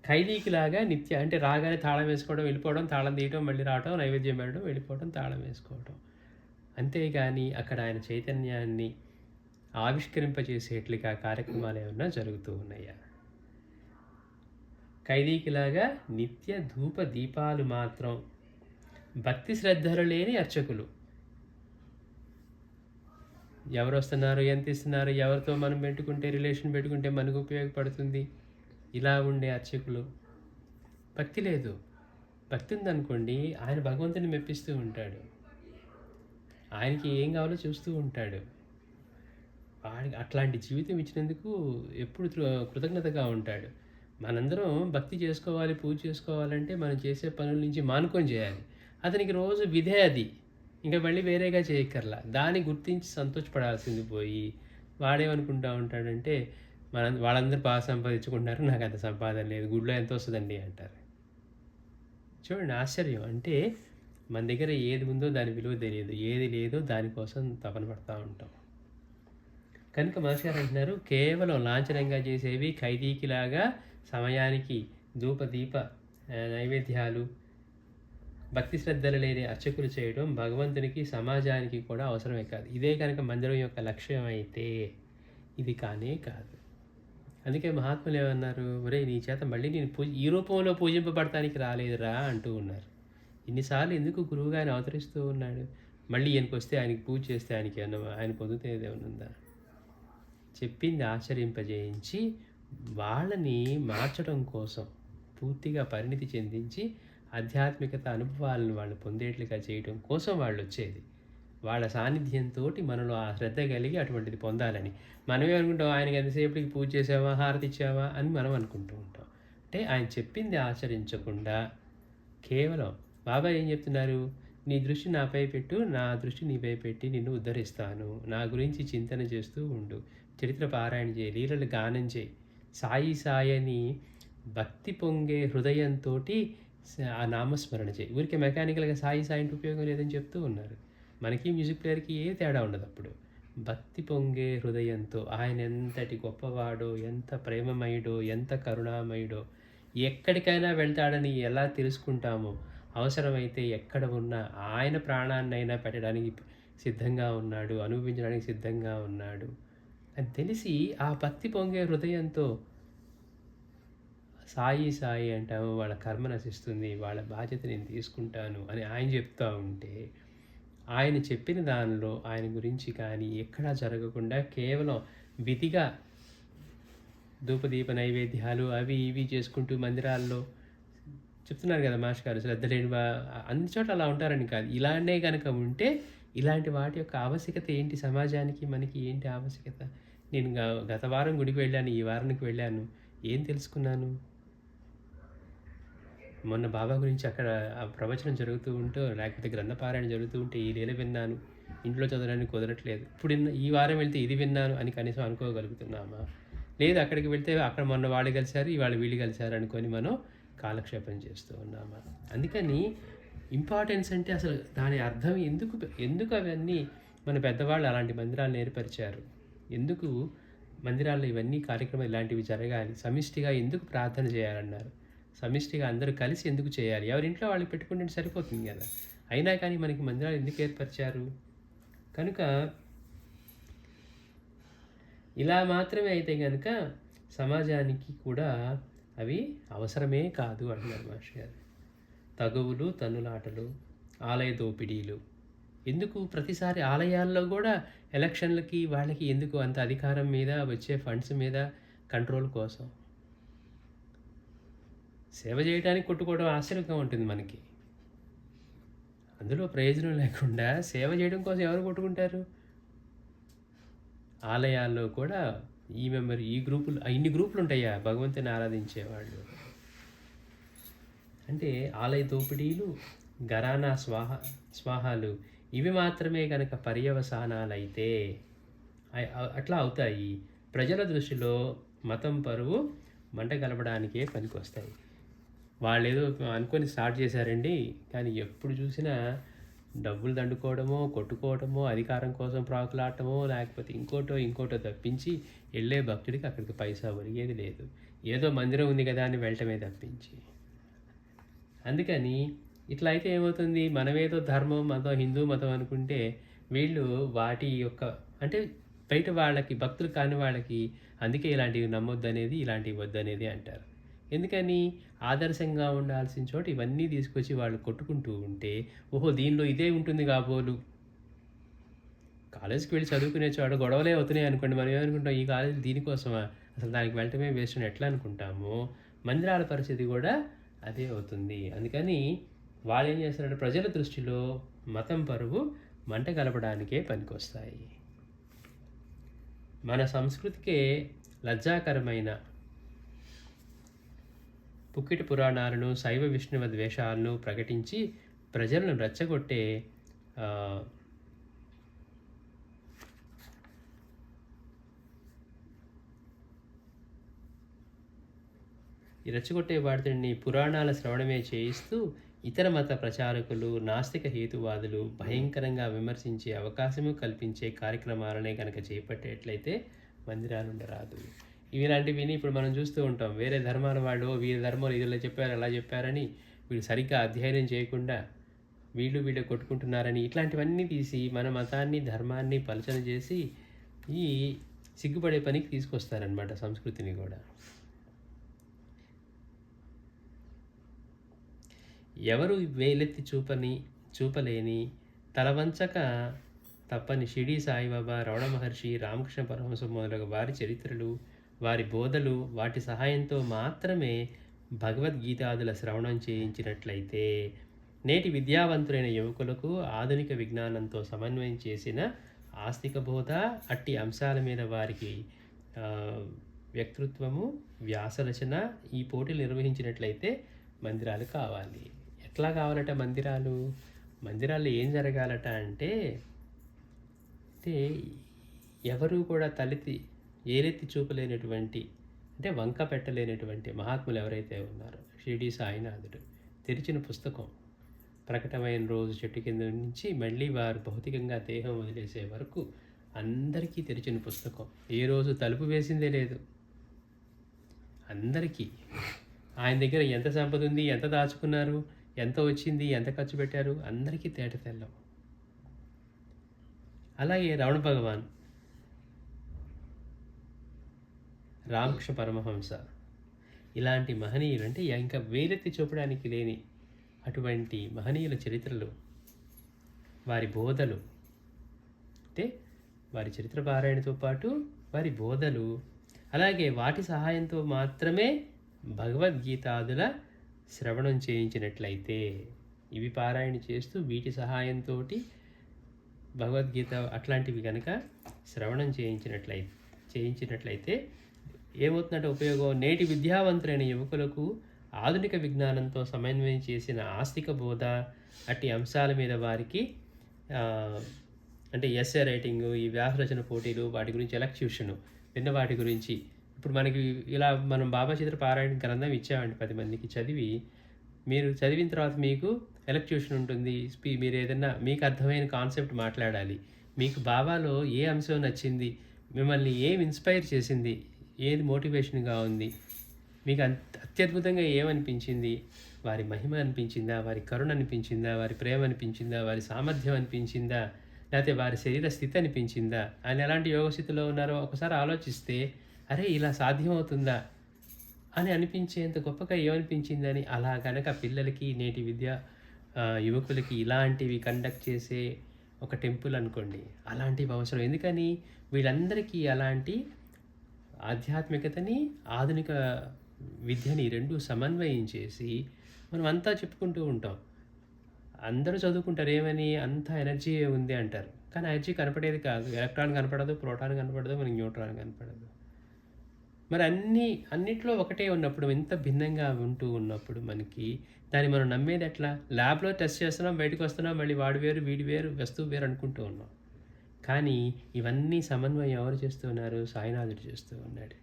ఖైదీకిలాగా నిత్య అంటే రాగానే తాళం వేసుకోవడం, వెళ్ళిపోవడం, తాళం తీయడం, మళ్ళీ రావడం, నైవేద్యం పెట్టడం, వెళ్ళిపోవడం, తాళం వేసుకోవడం. అంతేగాని అక్కడ ఆయన చైతన్యాన్ని ఆవిష్కరింపజేసేట్లుగా కార్యక్రమాలు ఏమన్నా జరుగుతూ ఉన్నాయా? ఖైదీకిలాగా నిత్య ధూప దీపాలు మాత్రం భక్తి శ్రద్ధలు లేని అర్చకులు. ఎవరు వస్తున్నారు, ఎంత ఇస్తున్నారు, ఎవరితో మనం పెట్టుకుంటే రిలేషన్ పెట్టుకుంటే మనకు ఉపయోగపడుతుంది, ఇలా ఉండే అర్చకులు. భక్తి లేదు. భక్తి ఉందనుకోండి ఆయన భగవంతుని మెప్పిస్తూ ఉంటాడు, ఆయనకి ఏం కావాలో చూస్తూ ఉంటాడు. వాడికి అట్లాంటి జీవితం ఇచ్చినందుకు ఎప్పుడు కృతజ్ఞతగా ఉంటాడు. మనందరం భక్తి చేసుకోవాలి, పూజ చేసుకోవాలంటే మనం చేసే పనుల నుంచి మానుకొని చేయాలి. అతనికి రోజు విధే అది, ఇంకా మళ్ళీ వేరేగా చేయక్కర్లా. దాన్ని గుర్తించి సంతోషపడాల్సింది పోయి వాడేమనుకుంటా ఉంటాడంటే వాళ్ళందరూ బాగా సంపాదించుకుంటున్నారు, నాకు అంత సంపాదన లేదు, గుడిలో ఎంత వస్తుందండి అంటారు. చూడండి ఆశ్చర్యం. అంటే మన దగ్గర ఏది ఉందో దాని విలువ తెలియదు, ఏది లేదో దానికోసం తపన పడతా ఉంటాం. కనుక మహర్షి గారు అంటున్నారు, కేవలం లాంఛనంగా చేసేవి ఖైదీకిలాగా సమయానికి ధూప దీప నైవేద్యాలు, భక్తి శ్రద్ధలు లేని అర్చకులు చేయడం భగవంతునికి సమాజానికి కూడా అవసరమే కాదు. ఇదే కనుక మందిరం యొక్క లక్ష్యం అయితే ఇది కానే కాదు. అందుకే మహాత్ములు ఏమన్నారు, ఒరే నీ చేత మళ్ళీ నేను ఈ రూపంలో పూజింపబడటానికి రాలేదురా అంటూ ఉన్నారు. ఇన్నిసార్లు ఎందుకు గురువుగా ఆయన అవతరిస్తూ ఉన్నాడు, మళ్ళీ ఈయనకు వస్తే ఆయనకి పూజ చేస్తే ఆయనకి ఆయన పొందుతేది ఏమైనా ఉందా? చెప్పింది ఆచరింపజేయించి వాళ్ళని మార్చడం కోసం, పూర్తిగా పరిణితి చెందించి ఆధ్యాత్మికత అనుభవాలను వాళ్ళు పొందేట్లుగా చేయడం కోసం వాళ్ళు వచ్చేది. వాళ్ళ సాన్నిధ్యంతో మనలో ఆ శ్రద్ధ కలిగి అటువంటిది పొందాలని. మనమే అనుకుంటాం, ఆయనకి ఎంతసేపటికి పూజ చేసావా, హారతి ఇచ్చావా అని మనం అనుకుంటూ ఉంటాం. అంటే ఆయన చెప్పింది ఆచరించకుండా కేవలం బాబా ఏం చెప్తున్నారు, నీ దృష్టి నాపై పెట్టు, నా దృష్టి నీపై పెట్టి నిన్ను ఉద్ధరిస్తాను, నా గురించి చింతన చేస్తూ ఉండు, చరిత్ర పారాయణ చేయి, లీలలు గానం చేయి, సాయి సాయని భక్తి పొంగే హృదయంతో ఆ నామస్మరణ చేయి. ఊరికే మెకానికల్గా సాయి సాయంటి ఉపయోగం లేదని చెప్తూ ఉన్నారు. మనకి మ్యూజిక్ ప్లేయర్కి ఏ తేడా ఉండదు. అప్పుడు భక్తి పొంగే హృదయంతో ఆయన ఎంతటి గొప్పవాడో, ఎంత ప్రేమమయుడో, ఎంత కరుణామయుడో, ఎక్కడికైనా వెళ్తాడని ఎలా తెలుసుకుంటామో, అవసరమైతే ఎక్కడ ఉన్నా ఆయన ప్రాణాన్నైనా పెట్టడానికి సిద్ధంగా ఉన్నాడు, అనుభవించడానికి సిద్ధంగా ఉన్నాడు అని తెలిసి ఆ భక్తి పొంగే హృదయంతో సాయి సాయి అంటాము, వాళ్ళ కర్మ నశిస్తుంది, వాళ్ళ బాధ్యత నేను తీసుకుంటాను అని ఆయన చెప్తూ ఉంటే, ఆయన చెప్పిన దానిలో ఆయన గురించి కానీ ఎక్కడా జరగకుండా కేవలం విధిగా ధూపదీప నైవేద్యాలు అవి ఇవి చేసుకుంటూ మందిరాల్లో చెప్తున్నారు కదా మాస్టర్ గారు, శ్రద్ధ లేని అన్ని చోట్ల అలా ఉంటారని కాదు. ఇలానే కనుక ఉంటే ఇలాంటి వాటి యొక్క ఆవశ్యకత ఏంటి, సమాజానికి మనకి ఏంటి ఆవశ్యకత? నేను గత వారం గుడికి వెళ్ళాను, ఈ వారానికి వెళ్ళాను, ఏం తెలుసుకున్నాను? మొన్న బాబా గురించి అక్కడ ఆ ప్రవచనం జరుగుతూ ఉంటూ, లేకపోతే గ్రంథపారాయణ జరుగుతూ ఉంటే ఈ లీల విన్నాను, ఇంట్లో చదవడానికి కుదరట్లేదు, ఇప్పుడు ఈ వారం వెళ్తే ఇది విన్నాను అని కనీసం అనుకోగలుగుతున్నామా? లేదు అక్కడికి వెళ్తే అక్కడ మొన్న వాళ్ళు కలిశారు, ఇవాళ వీళ్ళు కలిశారు అనుకొని మనం కాలక్షేపం చేస్తూ ఉన్నామా? అందుకని ఇంపార్టెన్స్ అంటే అసలు దాని అర్థం ఎందుకు అవన్నీ మన పెద్దవాళ్ళు అలాంటి మందిరాలు ఏర్పరిచారు, ఎందుకు మందిరాల్లో ఇవన్నీ కార్యక్రమాలు ఇలాంటివి జరగాలి, సమిష్టిగా ఎందుకు ప్రార్థన చేయాలన్నారు, సమిష్టిగా అందరూ కలిసి ఎందుకు చేయాలి, ఎవరింట్లో వాళ్ళు పెట్టుకుంటే సరిపోతుంది కదా. అయినా కానీ మనకి మందిరాలు ఎందుకు ఏర్పరిచారు? కనుక ఇలా మాత్రమే అయితే కనుక సమాజానికి కూడా అవి అవసరమే కాదు అంటున్నారు మాస్టర్ గారు. తగువులు, తన్నులాటలు, ఆలయ దోపిడీలు ఎందుకు? ప్రతిసారి ఆలయాల్లో కూడా ఎలక్షన్లకి వాళ్ళకి ఎందుకు అంత అధికారం మీద, వచ్చే ఫండ్స్ మీద కంట్రోల్ కోసం. సేవ చేయడానికి కొట్టుకోవడం ఆశ్చర్యంగా ఉంటుంది మనకి, అందులో ప్రయోజనం లేకుండా సేవ చేయడం కోసం ఎవరు కొట్టుకుంటారు? ఆలయాల్లో కూడా ఈ మెంబర్, ఈ గ్రూపులు, ఇన్ని గ్రూపులు ఉంటాయా భగవంతుని ఆరాధించేవాళ్ళు? అంటే ఆలయ దోపిడీలు, ఘరానా స్వాహాలు ఇవి మాత్రమే కనుక పర్యవసానాలు అయితే అట్లా అవుతాయి. ప్రజల దృష్టిలో మతం పరువు మంట కలపడానికే పనికొస్తాయి. వాళ్ళు ఏదో అనుకొని స్టార్ట్ చేశారండి, కానీ ఎప్పుడు చూసినా డబ్బులు దండుకోవడమో, కొట్టుకోవడమో, అధికారం కోసం ప్రాకులాడటమో, లేకపోతే ఇంకోటో తప్పించి వెళ్ళే భక్తుడికి అక్కడికి పైసా ఒరిగేది లేదు. ఏదో మందిరం ఉంది కదా అని వెళ్ళటమే తప్పించి. అందుకని ఇట్లా అయితే ఏమవుతుంది, మనమేదో ధర్మం, మతం, హిందూ మతం అనుకుంటే వీళ్ళు వాటి యొక్క అంటే బయట వాళ్ళకి, భక్తులు కాని వాళ్ళకి అందుకే ఇలాంటివి నమ్మొద్దు అనేది, ఇలాంటివి వద్దు అనేది అంటారు. ఎందుకని? ఆదర్శంగా ఉండాల్సిన చోట ఇవన్నీ తీసుకొచ్చి వాళ్ళు కొట్టుకుంటూ ఉంటే, ఓహో దీనిలో ఇదే ఉంటుంది కాబోలు. కాలేజీకి వెళ్ళి చదువుకునే చోట గొడవలే అవుతున్నాయి అనుకోండి, మనం ఏమనుకుంటాం, ఈ కాలేజీ దీనికోసమా, అసలు దానికి వెళ్ళటమే వేస్ట్ అని ఎట్లా అనుకుంటామో, మందిరాల పరిస్థితి కూడా అదే అవుతుంది. అందుకని వాళ్ళు ఏం చేస్తారంటే ప్రజల దృష్టిలో మతం పరువు మంట కలపడానికే పనికొస్తాయి. మన సంస్కృతికే లజ్జాకరమైన పుక్కిటి పురాణాలను, శైవ విష్ణువ ద్వేషాలను ప్రకటించి ప్రజలను రెచ్చగొట్టే ఈ రెచ్చగొట్టే వాడిని పురాణాల శ్రవణమే చేయిస్తూ ఇతర మత ప్రచారకులు, నాస్తిక హేతువాదులు భయంకరంగా విమర్శించే అవకాశము కల్పించే కార్యక్రమాలనే కనుక చేపట్టేట్లయితే మందిరాలుండరాదు. ఇలాంటివి విని ఇప్పుడు మనం చూస్తూ ఉంటాం. వేరే ధర్మాల వాళ్ళు వీరి ధర్మాలు ఇలా చెప్పారు అలా చెప్పారని వీళ్ళు సరిగ్గా అధ్యయనం చేయకుండా వీళ్ళు కొట్టుకుంటున్నారని ఇట్లాంటివన్నీ తీసి మన మతాన్ని, ధర్మాన్ని పలచన చేసి ఈ సిగ్గుపడే పనికి తీసుకొస్తారనమాట సంస్కృతిని కూడా. ఎవరు వేలెత్తి చూపలేని తలవంచక తప్పని షిరిడీ సాయిబాబా, రమణ మహర్షి, రామకృష్ణ పరమహంస మొదలగు వారి చరిత్రలు, వారి బోధలు, వాటి సహాయంతో మాత్రమే భగవద్గీతాదుల శ్రవణం చేయించినట్లయితే నేటి విద్యావంతులైన యువకులకు ఆధునిక విజ్ఞానంతో సమన్వయం చేసిన ఆస్తిక బోధ, అట్టి అంశాల మీద వారికి వ్యక్తృత్వము, వ్యాసరచన ఈ పోటీలు నిర్వహించినట్లయితే మందిరాలు కావాలి. ఎట్లా కావాలట మందిరాల్లో ఏం జరగాలట అంటే ఎవరు కూడా ఏలెత్తి చూపలేనటువంటి, అంటే వంక పెట్టలేనటువంటి మహాత్ములు ఎవరైతే ఉన్నారో, షిరిడీ సాయినాథుడు తెరిచిన పుస్తకం, ప్రకటమైన రోజు చెట్టు కింద నుంచి మళ్ళీ వారు భౌతికంగా దేహం వదిలేసే వరకు అందరికీ తెరిచిన పుస్తకం. ఏ రోజు తలుపు వేసిందే లేదు. అందరికీ ఆయన దగ్గర ఎంత సంపద ఉంది, ఎంత దాచుకున్నారు, ఎంత వచ్చింది, ఎంత ఖర్చు పెట్టారు, అందరికీ తేట తెల్లం. అలాగే రమణ భగవాన్, రామకృష్ణ పరమహంస, ఇలాంటి మహనీయులు, అంటే ఇంకా వేలెత్తి చూపడానికి లేని అటువంటి మహనీయుల చరిత్రలు, వారి బోధలు, అంటే వారి చరిత్ర పారాయణతో పాటు వారి బోధలు, అలాగే వాటి సహాయంతో మాత్రమే భగవద్గీతాదుల శ్రవణం చేయించినట్లయితే, ఇవి పారాయణ చేస్తూ వీటి సహాయంతో భగవద్గీత అట్లాంటివి కనుక శ్రవణం చేయించినట్లయితే ఏమవుతుందంటే ఉపయోగం, నేటి విద్యావంతులైన యువకులకు ఆధునిక విజ్ఞానంతో సమన్వయం చేసిన ఆస్తిక బోధ, అట్టి అంశాల మీద వారికి అంటే ఎస్ఏ రైటింగు, ఈ వ్యాసరచన పోటీలు, వాటి గురించి ఎలక్యూషను, విన్న వాటి గురించి. ఇప్పుడు మనకి ఇలా మనం బాబా చిత్ర పారాయణ గ్రంథం ఇచ్చామండి 10 మందికి, మీరు చదివిన తర్వాత మీకు ఎలక్యూషన్ ఉంటుంది. మీరు ఏదైనా మీకు అర్థమైన కాన్సెప్ట్ మాట్లాడాలి. మీకు బాబాలో ఏ అంశం నచ్చింది, మిమ్మల్ని ఏం ఇన్స్పైర్ చేసింది, ఏది మోటివేషన్గా ఉంది, మీకు అత్యద్భుతంగా ఏమనిపించింది, వారి మహిమ అనిపించిందా, వారి కరుణ అనిపించిందా, వారి ప్రేమ అనిపించిందా, వారి సామర్థ్యం అనిపించిందా, లేకపోతే వారి శరీర స్థితి అనిపించిందా, ఆయన ఎలాంటి యోగ స్థితిలో ఉన్నారో ఒకసారి ఆలోచిస్తే అరే ఇలా సాధ్యమవుతుందా అని అనిపించేంత గొప్పగా ఏమనిపించిందని, అలా కనుక పిల్లలకి, నేటి యువకులకి ఇలాంటివి కండక్ట్ చేసే ఒక టెంపుల్ అనుకోండి, అలాంటివి అవసరం. ఎందుకని వీళ్ళందరికీ అలాంటి ఆధ్యాత్మికతని, ఆధునిక విద్యని రెండు సమన్వయం చేసి మనం అంతా చెప్పుకుంటూ ఉంటాం. అందరూ చదువుకుంటారు ఏమని, అంత ఎనర్జీ ఉంది అంటారు, కానీ ఎనర్జీ కనపడేది కాదు. ఎలక్ట్రాన్ కనపడదు, ప్రోటాన్ కనపడదు, మనకి న్యూట్రాన్ కనపడదు. మరి అన్నిట్లో ఒకటే ఉన్నప్పుడు, ఎంత భిన్నంగా ఉంటూ ఉన్నప్పుడు మనకి దాన్ని మనం నమ్మేది ఎట్లా? ల్యాబ్లో టెస్ట్ చేస్తున్నాం, బయటకు వస్తున్నాం, మళ్ళీ వాడు వేరు వీడి వేరు వస్తువు వేరు అనుకుంటూ ఉన్నాం. కానీ ఇవన్నీ సమన్వయం ఎవరు చేస్తూ ఉన్నారు? సాయినాథుడు చేస్తూ ఉన్నాడు.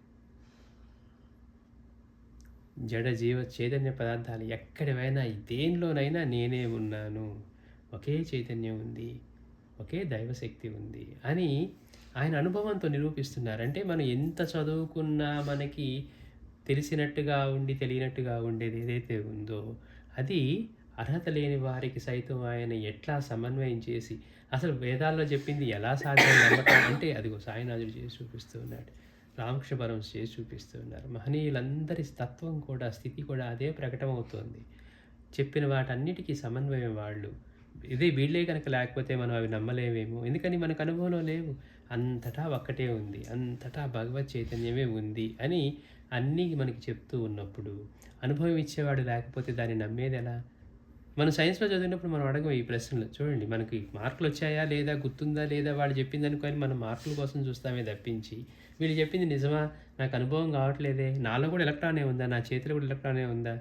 జడ జీవ చైతన్య పదార్థాలు ఎక్కడివైనా, దేనిలోనైనా నేనే ఉన్నాను, ఒకే చైతన్యం ఉంది, ఒకే దైవశక్తి ఉంది అని ఆయన అనుభవంతో నిరూపిస్తున్నారు. అంటే మనం ఎంత చదువుకున్నా మనకి తెలిసినట్టుగా ఉండి తెలియనట్టుగా ఉండేది ఏదైతే ఉందో అది అర్హత లేని వారికి సైతం ఆయన ఎట్లా సమన్వయం చేసి, అసలు వేదాల్లో చెప్పింది ఎలా సాధ్యం నమ్మకం అంటే అదిగో సాయినాథుడు చేసి చూపిస్తూ ఉన్నాడు, రామకృష్ణ పరమహంస చేసి చూపిస్తూ ఉన్నారు. మహనీయులందరి తత్వం కూడా, స్థితి కూడా అదే ప్రకటమవుతోంది. చెప్పిన వాటన్నిటికీ సమన్వయం వాళ్ళు. ఇదే వీళ్ళే కనుక లేకపోతే మనం అవి నమ్మలేమేమో, ఎందుకని మనకు అనుభవంలో లేవు. అంతటా ఒక్కటే ఉంది, అంతటా భగవత్ చైతన్యమే ఉంది అని అన్నీ మనకి చెప్తూ ఉన్నప్పుడు అనుభవం ఇచ్చేవాడు లేకపోతే దాన్ని నమ్మేది ఎలా? మనం సైన్స్లో చదివినప్పుడు మనం అడగం ఈ ప్రశ్నలు. చూడండి, మనకి మార్కులు వచ్చాయా లేదా, గుర్తుందా లేదా, వాళ్ళు చెప్పింది అనుకొని మనం మార్కుల కోసం చూస్తామే తప్పించి వీళ్ళు చెప్పింది నిజమా, నాకు అనుభవం కావట్లేదే, నాలో కూడా ఎలక్ట్రానే ఉందా, నా చేతిలో కూడా ఎలక్ట్రానే ఉందా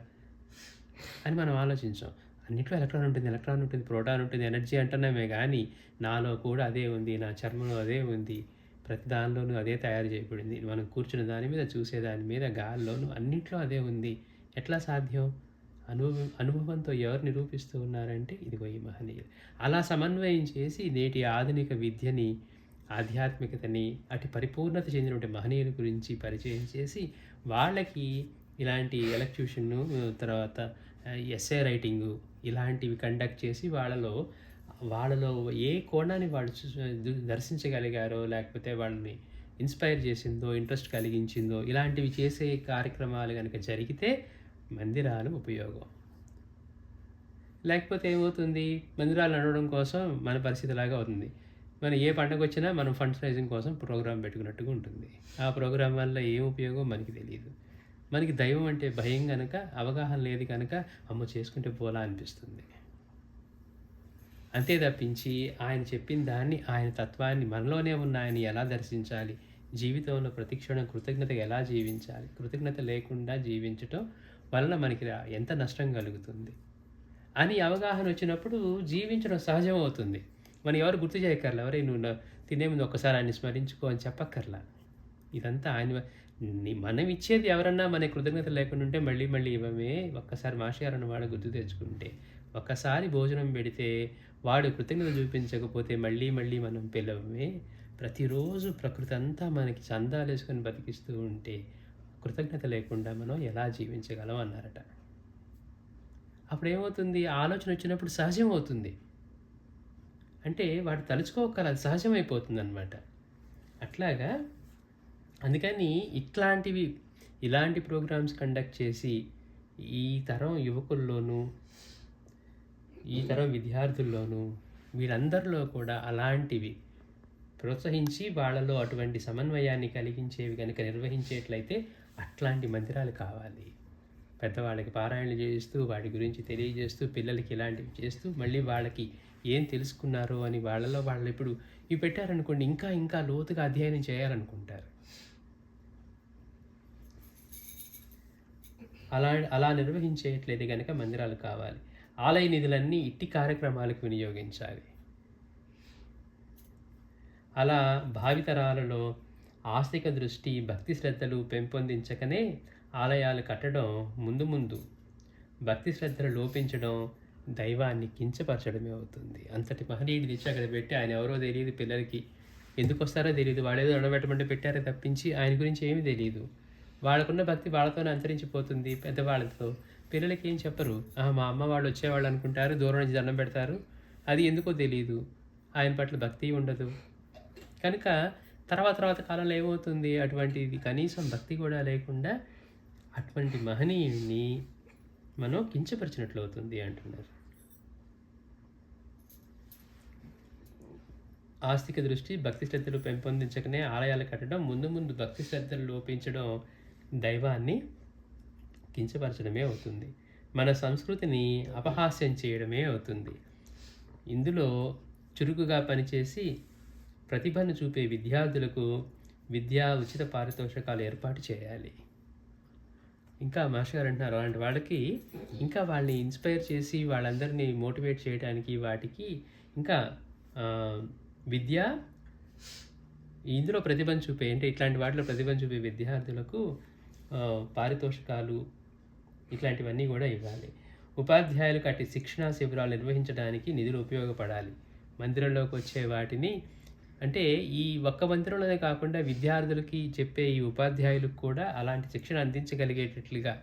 అని మనం ఆలోచించాం. అన్నిట్లో ఎలక్ట్రాన్ ఉంటుంది, ప్రోటాన్ ఉంటుంది, ఎనర్జీ అంటున్నామే కానీ నాలో కూడా అదే ఉంది, నా చర్మంలో అదే ఉంది, ప్రతి దానిలోనూ అదే తయారు చేయబడింది, మనం కూర్చున్న దాని మీద, చూసే దాని మీద, గాల్లోనూ అన్నిట్లో అదే ఉంది. ఎట్లా సాధ్యం? అనుభవంతో ఎవరు నిరూపిస్తూ ఉన్నారంటే ఇదిగో ఈ మహనీయులు. అలా సమన్వయం చేసి నేటి ఆధునిక విద్యని, ఆధ్యాత్మికతని, అటు పరిపూర్ణత చెందినటువంటి మహనీయుల గురించి పరిచయం చేసి, వాళ్ళకి ఇలాంటి ఎలక్యూషను, తర్వాత ఎస్సే రైటింగు ఇలాంటివి కండక్ట్ చేసి వాళ్ళలో ఏ కోణాన్ని వాళ్ళు దర్శించగలిగారో, లేకపోతే వాళ్ళని ఇన్స్పైర్ చేసిందో, ఇంట్రెస్ట్ కలిగించిందో, ఇలాంటివి చేసే కార్యక్రమాలు గనక జరిగితే మందిరాలు ఉపయోగం. లేకపోతే ఏమవుతుంది, మందిరాలు నడవడం కోసం మన పరిస్థితిలాగా అవుతుంది. మనం ఏ పండగొచ్చినా మనం ఫండ్స్ రైజింగ్ కోసం ప్రోగ్రామ్ పెట్టుకున్నట్టుగా ఉంటుంది. ఆ ప్రోగ్రాం వల్ల ఏం ఉపయోగం మనకి తెలీదు. మనకి దైవం అంటే భయం గనక, అవగాహన లేదు కనుక అమ్మో చేసుకుంటే పోలా అనిపిస్తుంది. అంతే తప్పించి ఆయన చెప్పిన దాన్ని, ఆయన తత్వాన్ని, మనలోనే ఉన్న ఆయన ఎలా దర్శించాలి, జీవితంలో ప్రతిక్షణం కృతజ్ఞతగా ఎలా జీవించాలి, కృతజ్ఞత లేకుండా జీవించటం వలన మనకి ఎంత నష్టం కలుగుతుంది అని అవగాహన వచ్చినప్పుడు జీవించడం సహజం అవుతుంది. మనం ఎవరు గుర్తు చేయక్కర్లా, ఎవరే నువ్వు తినే ముందు ఒక్కసారి ఆయన్ని స్మరించుకో అని చెప్పక్కర్లా. ఇదంతా ఆయన మనం ఇచ్చేది ఎవరన్నా మన కృతజ్ఞత లేకుండా ఉంటే మళ్ళీ మళ్ళీ ఇవ్వమే. ఒక్కసారి మాస్టర్ వాడు గుర్తు తెచ్చుకుంటే, ఒక్కసారి భోజనం పెడితే వాడు కృతజ్ఞత చూపించకపోతే మళ్ళీ మళ్ళీ మనం పిలవమే. ప్రతిరోజు ప్రకృతి అంతా మనకి చందాలు వేసుకొని బతికిస్తూ ఉంటే కృతజ్ఞత లేకుండా మనం ఎలా జీవించగలం అన్నారట. అప్పుడు ఏమవుతుంది, ఆలోచన వచ్చినప్పుడు సహజం అవుతుంది. అంటే వాడు తలుచుకోగల, అది సహజమైపోతుంది అనమాట. అట్లాగా అందుకని ఇలాంటి ప్రోగ్రామ్స్ కండక్ట్ చేసి ఈ తరం యువకుల్లోనూ, ఈ తరం విద్యార్థుల్లోనూ, వీళ్ళందరిలో కూడా అలాంటివి ప్రోత్సహించి వాళ్ళలో అటువంటి సమన్వయాన్ని కలిగించేవి కనుక నిర్వహించేట్లయితే అట్లాంటి మందిరాలు కావాలి. పెద్దవాళ్ళకి పారాయణలు చేస్తూ, వాటి గురించి తెలియజేస్తూ, పిల్లలకి ఇలాంటివి చేస్తూ, మళ్ళీ వాళ్ళకి ఏం తెలుసుకున్నారో అని వాళ్ళు ఇప్పుడు ఇవి పెట్టారనుకోండి, ఇంకా ఇంకా లోతుగా అధ్యయనం చేయాలనుకుంటారు. అలా నిర్వహించేట్లయితే కనుక మందిరాలు కావాలి. ఆలయ నిధులన్నీ ఇట్టి కార్యక్రమాలకు వినియోగించాలి. అలా భావితరాలలో ఆస్తిక దృష్టి, భక్తి శ్రద్ధలు పెంపొందించకనే ఆలయాలు కట్టడం ముందు భక్తి శ్రద్ధలు లోపించడం, దైవాన్ని కించపరచడమే అవుతుంది. అంతటి మహనీయుడు తెచ్చి అక్కడ పెట్టి ఆయన ఎవరో తెలియదు, పిల్లలకి ఎందుకు వస్తారో తెలియదు, వాడేదో అడబెట్టమంటే పెట్టారే తప్పించి ఆయన గురించి ఏమీ తెలియదు. వాళ్ళకున్న భక్తి వాళ్ళతోనే అంతరించిపోతుంది. పెద్దవాళ్ళతో పిల్లలకి ఏం చెప్పరు. మా అమ్మ వాళ్ళు వచ్చేవాళ్ళు అనుకుంటారు, దూరం నుంచి దండం పెడతారు, అది ఎందుకో తెలియదు, ఆయన పట్ల భక్తి ఉండదు. కనుక తర్వాత కాలంలో ఏమవుతుంది, అటువంటిది కనీసం భక్తి కూడా లేకుండా అటువంటి మహనీయుడిని మనం కించపరిచినట్లు అవుతుంది అంటున్నారు. ఆస్తిక దృష్టి, భక్తి శ్రద్ధలు పెంపొందించకనే ఆలయాలు కట్టడం, ముందు భక్తి శ్రద్ధలు లోపించడం దైవాన్ని కించపరచడమే అవుతుంది. మన సంస్కృతిని అపహాస్యం చేయడమే అవుతుంది. ఇందులో చురుకుగా పనిచేసి ప్రతిభను చూపే విద్యార్థులకు విద్యా ఉచిత పారితోషికాలు ఏర్పాటు చేయాలి. ఇంకా మాస్టర్ గారు అంటున్నారు, అలాంటి వాళ్ళకి ఇంకా వాళ్ళని ఇన్స్పైర్ చేసి వాళ్ళందరినీ మోటివేట్ చేయడానికి, వాటికి ఇంకా విద్య ఇందులో ప్రతిభను చూపే, అంటే ఇట్లాంటి వాటిలో ప్రతిభను చూపే విద్యార్థులకు పారితోషికాలు ఇట్లాంటివన్నీ కూడా ఇవ్వాలి. ఉపాధ్యాయులకు అట్టి శిక్షణా శిబిరాలు నిర్వహించడానికి నిధులు ఉపయోగపడాలి. మందిరంలోకి వచ్చే వాటిని, అంటే ఈ ఒక్క మందిరంలోనే కాకుండా విద్యార్థులకి చెప్పే ఈ ఉపాధ్యాయులకు కూడా అలాంటి శిక్షణ అందించగలిగేటట్లుగా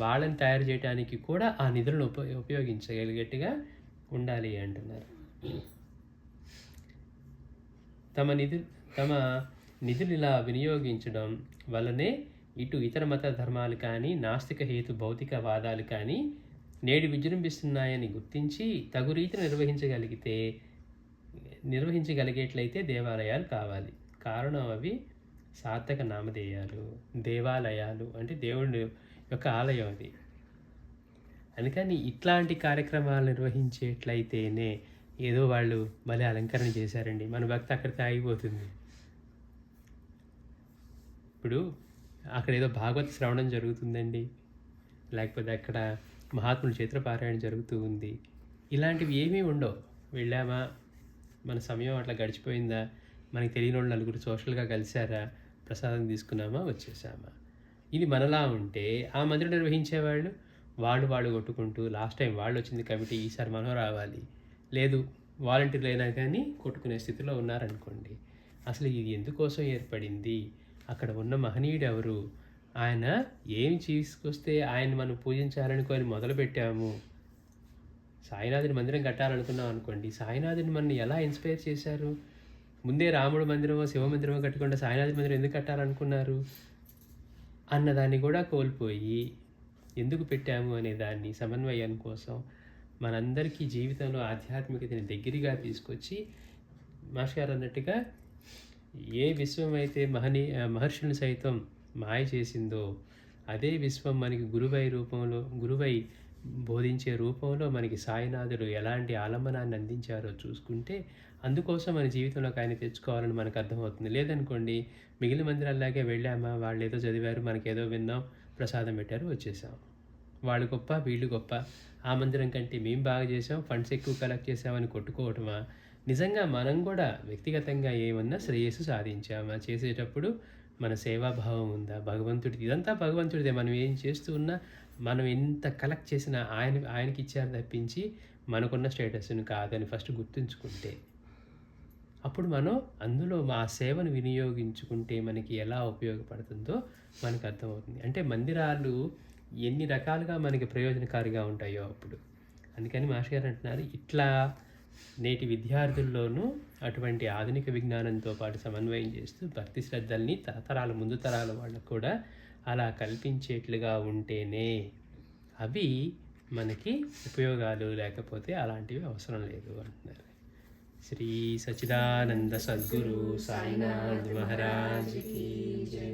వాళ్ళని తయారు చేయడానికి కూడా ఆ నిధులను ఉపయోగించగలిగేట్టుగా ఉండాలి అంటున్నారు. తమ నిధులు ఇలా వినియోగించడం వల్లనే ఇటు ఇతర మత ధర్మాలు కానీ, నాస్తిక హేతు భౌతిక వాదాలు కానీ నేడు విజృంభిస్తున్నాయని గుర్తించి తగు రీతిని నిర్వహించగలిగేట్లయితే దేవాలయాలు కావాలి. కారణం అవి సార్థక నామధేయాలు. దేవాలయాలు అంటే దేవుడి యొక్క ఆలయం అది. అందుకని ఇట్లాంటి కార్యక్రమాలు నిర్వహించేట్లయితేనే, ఏదో వాళ్ళు మళ్ళీ అలంకరణ చేశారండి, మన భక్తి అక్కడికి ఆగిపోతుంది. ఇప్పుడు అక్కడ ఏదో భాగవత శ్రవణం జరుగుతుందండి, లేకపోతే అక్కడ మహాత్ముల చిత్రపారాయణ జరుగుతూ ఉంది, ఇలాంటివి ఏమీ ఉండవు. వెళ్ళామా, మన సమయం అట్లా గడిచిపోయిందా, మనకి తెలియని వాళ్ళు నలుగురు సోషల్గా కలిసారా, ప్రసాదం తీసుకున్నామా, వచ్చేసామా. ఇది మనలా ఉంటే ఆ మందిరం నిర్వహించేవాళ్ళు వాళ్ళు కొట్టుకుంటూ లాస్ట్ టైం వాళ్ళు వచ్చింది కమిటీ, ఈసారి మనం రావాలి, లేదు వాలంటీర్లు అయినా కానీ కొట్టుకునే స్థితిలో ఉన్నారనుకోండి. అసలు ఇది ఎందుకోసం ఏర్పడింది, అక్కడ ఉన్న మహనీయుడు ఎవరు, ఆయన ఏమి తీసుకొస్తే ఆయన మనం పూజించాలనుకొని మొదలుపెట్టాము. సాయినాథుని మందిరం కట్టాలనుకున్నాం అనుకోండి, సాయినాథుని మనని ఎలా ఇన్స్పైర్ చేశారు? ముందే రాముడు మందిరమో శివ మందిరమో కట్టకుండా సాయినాథుని మందిరం ఎందుకు కట్టాలనుకున్నారు అన్నదాన్ని కూడా కోల్పోయి ఎందుకు పెట్టాము అనే దాన్ని సమన్వయం కోసం మనందరికీ జీవితంలో ఆధ్యాత్మికతని దగ్గరగా తీసుకొచ్చి, మాస్టర్ గారు అన్నట్టుగా ఏ విశ్వం అయితే మహర్షులను సైతం మాయ చేసిందో అదే విశ్వం మనకి గురువై బోధించే రూపంలో మనకి సాయినాథుడు ఎలాంటి ఆలంబనాన్ని అందించారో చూసుకుంటే అందుకోసం మన జీవితంలోకి ఆయన తెచ్చుకోవాలని మనకు అర్థమవుతుంది. లేదనుకోండి, మిగిలిన మందిరాల్లాగే వెళ్ళామా, వాళ్ళు ఏదో చదివారు, మనకేదో విన్నాం, ప్రసాదం పెట్టారు, వచ్చేసాం. వాళ్ళు గొప్ప, వీళ్ళు గొప్ప, ఆ మందిరం కంటే మేము బాగా చేసాం, ఫండ్స్ ఎక్కువ కలెక్ట్ చేసామని కొట్టుకోవటమా? నిజంగా మనం కూడా వ్యక్తిగతంగా ఏమన్నా శ్రేయస్సు సాధించామా? చేసేటప్పుడు మన సేవాభావం ఉందా? భగవంతుడిది, ఇదంతా భగవంతుడిదే. మనం ఏం చేస్తూ ఉన్నా, మనం ఎంత కలెక్ట్ చేసినా ఆయనకి ఇచ్చారు తప్పించి మనకున్న స్టేటస్ని కాదని ఫస్ట్ గుర్తుంచుకుంటే, అప్పుడు మనం అందులో మా సేవను వినియోగించుకుంటే మనకి ఎలా ఉపయోగపడుతుందో మనకు అర్థమవుతుంది. అంటే మందిరాలు ఎన్ని రకాలుగా మనకి ప్రయోజనకారిగా ఉంటాయో అప్పుడు. అందుకని మాస్టర్ గారు అంటున్నారు, ఇట్లా నేటి విద్యార్థుల్లోనూ అటువంటి ఆధునిక విజ్ఞానంతో పాటు సమన్వయం చేస్తూ భక్తి శ్రద్ధల్ని తరతరాల ముందు తరాల వాళ్ళకు కూడా అలా కల్పించేట్లుగా ఉంటేనే అవి మనకి ఉపయోగాలు, లేకపోతే అలాంటివి అవసరం లేదు అంటున్నారు. శ్రీ సచ్చిదానంద సద్గురు సాయినాథ్ మహారాజ్ కీ జై.